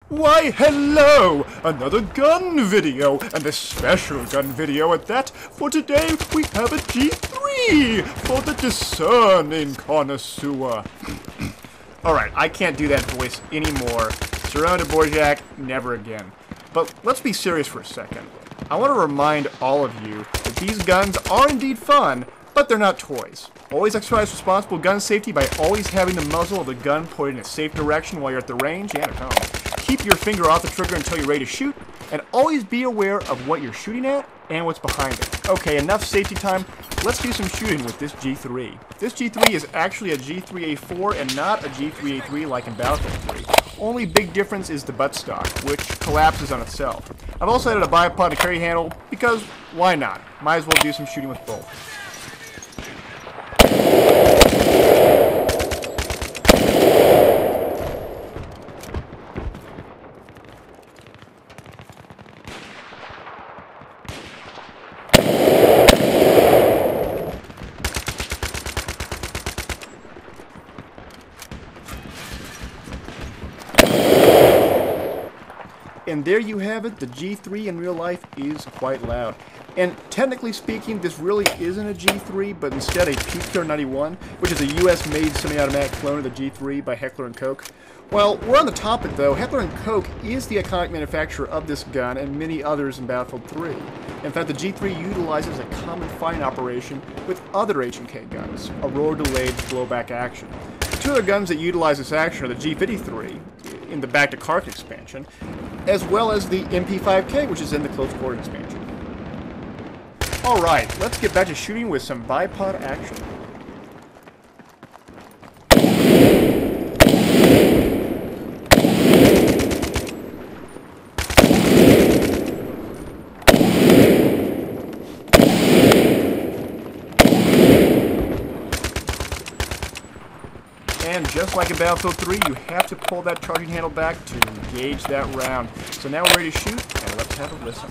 Why, hello! Another gun video, and a special gun video at that. For today, we have a G3 for the discerning connoisseur. Alright, I can't do that voice anymore. Cyrano de Borjak, never again. But let's be serious for a second. I want to remind all of you that these guns are indeed fun, but they're not toys. Always exercise responsible gun safety by always having the muzzle of the gun pointed in a safe direction while you're at the range and at home. Keep your finger off the trigger until you're ready to shoot, and always be aware of what you're shooting at and what's behind it. Okay, enough safety time. Let's do some shooting with this G3. This G3 is actually a G3a4 and not a G3a3 like in Battlefield 3. Only big difference is the buttstock, which collapses on itself. I've also added a bipod and carry handle because why not? Might as well do some shooting with both. And there you have it, the G3 in real life is quite loud. And technically speaking, this really isn't a G3, but instead a PPR-91, which is a US-made semi-automatic clone of the G3 by Heckler & Koch. Well, we're on the topic though. Heckler & Koch is the iconic manufacturer of this gun and many others in Battlefield 3. In fact, the G3 utilizes a common firing operation with other H&K guns, a rotor-delayed blowback action. Two other guns that utilize this action are the G53, in the Back to Kark expansion, as well as the MP5K, which is in the Close Quarter expansion. Alright, let's get back to shooting with some bipod action. And just like in Battlefield 3, you have to pull that charging handle back to engage that round. So now we're ready to shoot, and let's have a listen.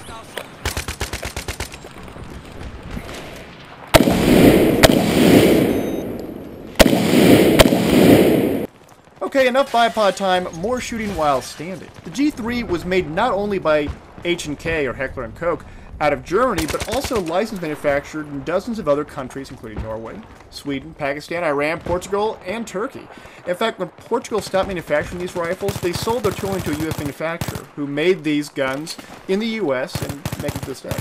Okay, enough bipod time, more shooting while standing. The G3 was made not only by H&K or Heckler & Koch out of Germany, but also licensed manufactured in dozens of other countries, including Norway, Sweden, Pakistan, Iran, Portugal, and Turkey. In fact, when Portugal stopped manufacturing these rifles, they sold their tooling to a U.S. manufacturer who made these guns in the U.S. and make it to this day.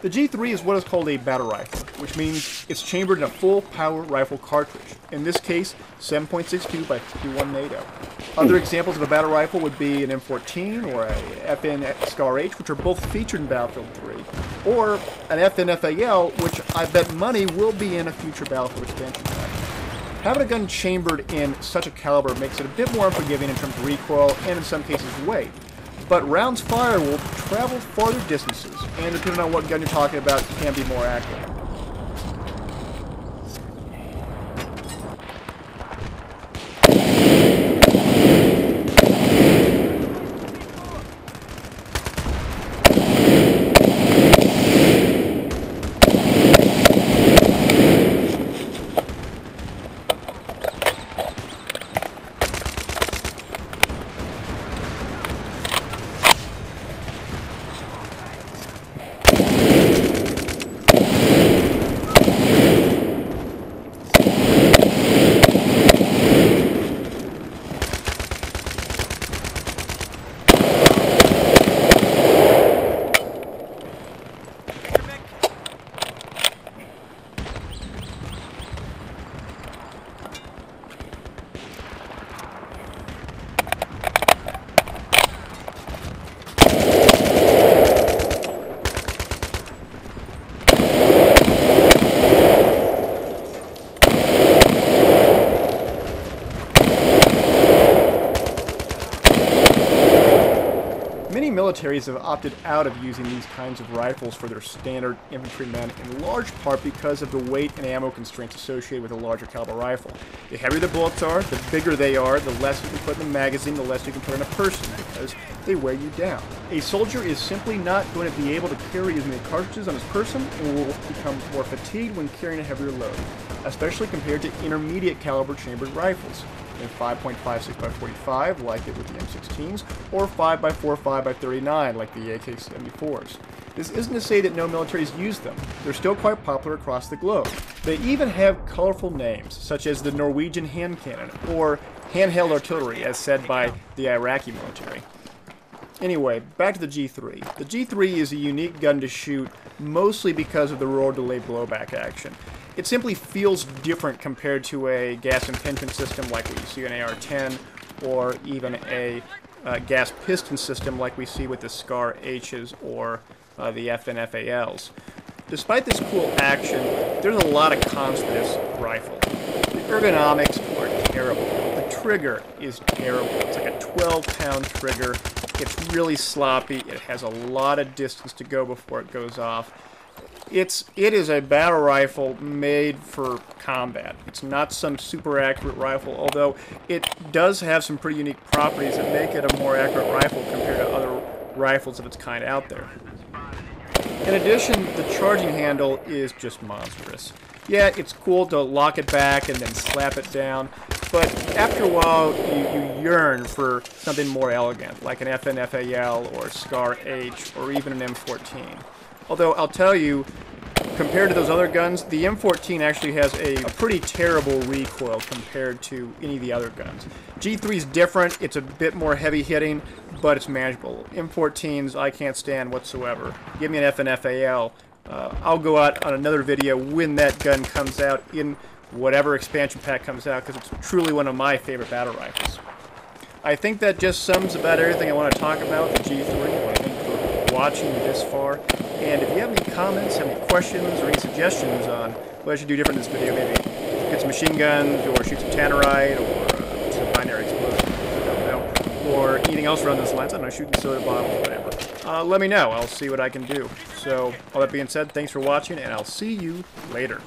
The G3 is what is called a battle rifle, which means it's chambered in a full power rifle cartridge, in this case 7.62 by 51 NATO. Other examples of a battle rifle would be an M14 or a FN SCAR-H, which are both featured in Battlefield 3, or an FN FAL, which I bet money will be in a future Battlefield expansion pack. Having a gun chambered in such a caliber makes it a bit more unforgiving in terms of recoil and in some cases weight. But rounds fired will travel farther distances, and depending on what gun you're talking about, can be more accurate. militaries have opted out of using these kinds of rifles for their standard infantrymen, in large part because of the weight and ammo constraints associated with a larger caliber rifle. The heavier the bullets are, the bigger they are, the less you can put in the magazine, the less you can put in a person, because they weigh you down. A soldier is simply not going to be able to carry as many cartridges on his person and will become more fatigued when carrying a heavier load, especially compared to intermediate caliber chambered rifles in 5.56x45 like it with the M16s, or 5x4, 5x39 like the AK-74s. This isn't to say that no militaries use them. They're still quite popular across the globe. They even have colorful names, such as the Norwegian hand cannon, or handheld artillery, as said by the Iraqi military. Anyway, back to the G3. The G3 is a unique gun to shoot, mostly because of the roll delay blowback action. It simply feels different compared to a gas impingement system like what you see in AR-10, or even a gas piston system like we see with the SCAR H's or the FN-FALs. Despite this cool action, there's a lot of cons to this rifle. The ergonomics are terrible. The trigger is terrible. It's like a 12-pound trigger. It's really sloppy. It has a lot of distance to go before it goes off. It is a battle rifle made for combat. It's not some super accurate rifle, although it does have some pretty unique properties that make it a more accurate rifle compared to other rifles of its kind out there. In addition, the charging handle is just monstrous. Yeah, it's cool to lock it back and then slap it down, but after a while you yearn for something more elegant, like an FN-FAL or SCAR H or even an M14. Although, I'll tell you, compared to those other guns, the M14 actually has a pretty terrible recoil compared to any of the other guns. G3 is different, it's a bit more heavy-hitting, but it's manageable. M14s I can't stand whatsoever. Give me an FN-FAL. I'll go out on another video when that gun comes out in whatever expansion pack comes out, because it's truly one of my favorite battle rifles. I think that just sums about everything I want to talk about with the G3. I want to thank you for watching this far. And if you have any comments, have any questions, or any suggestions on what I should do different in this video, maybe get some machine guns, or shoot some tannerite, or some binary explosions, I don't know, or anything else around those lines, I don't know, shooting soda bottles, whatever, let me know. I'll see what I can do. So, all that being said, thanks for watching, and I'll see you later.